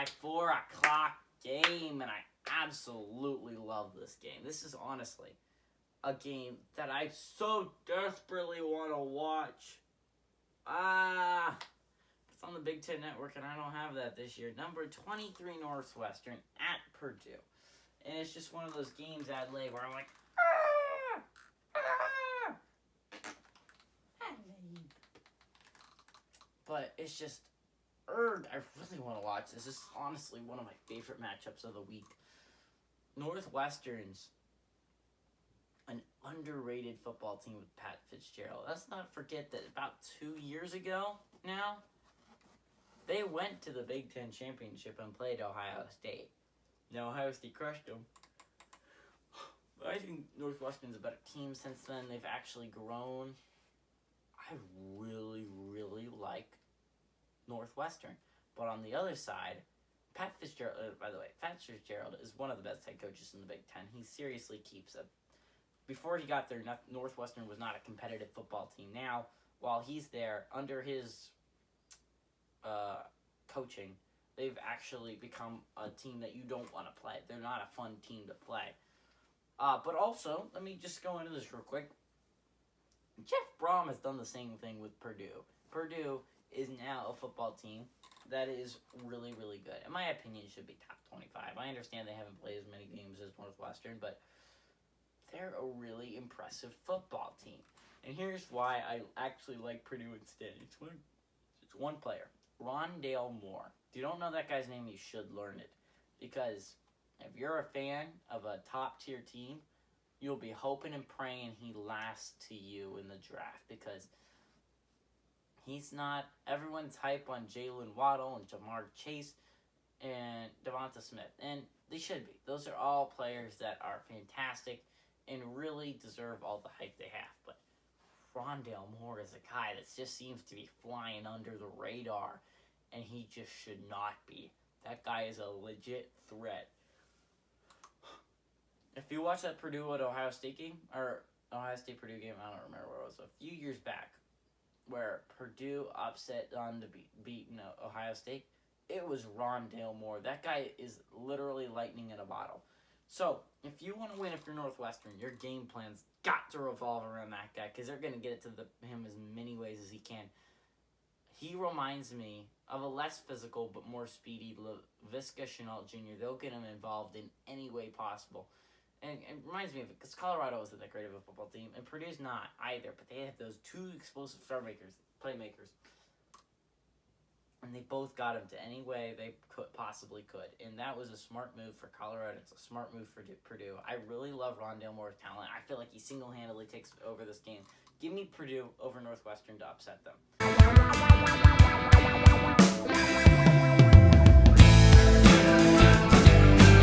my 4 o'clock game, and I absolutely love this game. This is honestly a game that I so desperately want to watch. It's on the Big Ten Network, and I don't have that this year. Number 23 Northwestern at Purdue. And it's just one of those games, Adelaide, where I'm like, but it's just, I really want to watch this. This is honestly one of my favorite matchups of the week. Northwestern's an underrated football team with Pat Fitzgerald. Let's not forget that about 2 years ago now, they went to the Big Ten Championship and played Ohio State. Now, Ohio State crushed them. But I think Northwestern's a better team since then. They've actually grown. I really, really like Northwestern. But on the other side, Pat Fitzgerald, by the way, Pat Fitzgerald is one of the best head coaches in the Big Ten. He seriously keeps it. Before he got there, Northwestern was not a competitive football team. Now, while he's there, under his coaching, they've actually become a team that you don't want to play. They're not a fun team to play. But also, let me just go into this real quick. Jeff Brom has done the same thing with Purdue. Purdue is now a football team that is really, really good. In my opinion, should be top 25. I understand they haven't played as many games as Northwestern, but they're a really impressive football team. And here's why I actually like Purdue instead. It's one player, Rondale Moore. If you don't know that guy's name, you should learn it. Because if you're a fan of a top-tier team, you'll be hoping and praying he lasts to you in the draft. Because he's not everyone's hype on Jalen Waddle and Jamar Chase and Devonta Smith. And they should be. Those are all players that are fantastic and really deserve all the hype they have. But Rondale Moore is a guy that just seems to be flying under the radar, and he just should not be. That guy is a legit threat. If you watch that Purdue at Ohio State game, or Ohio State-Purdue game, I don't remember what it was, a few years back, where Purdue upset on to beat Ohio State, it was Rondale Moore. That guy is literally lightning in a bottle. So, if you want to win, if you're Northwestern, your game plan's got to revolve around that guy, because they're going to get it to him as many ways as he can. He reminds me of a less physical but more speedy Laviska Shenault Jr. They'll get him involved in any way possible. And it reminds me of it, because Colorado isn't that great of a football team, and Purdue's not either, but they have those two explosive playmakers. And they both got him to any way they possibly could. And that was a smart move for Colorado. It's a smart move for Purdue. I really love Rondale Moore's talent. I feel like he single-handedly takes over this game. Give me Purdue over Northwestern to upset them.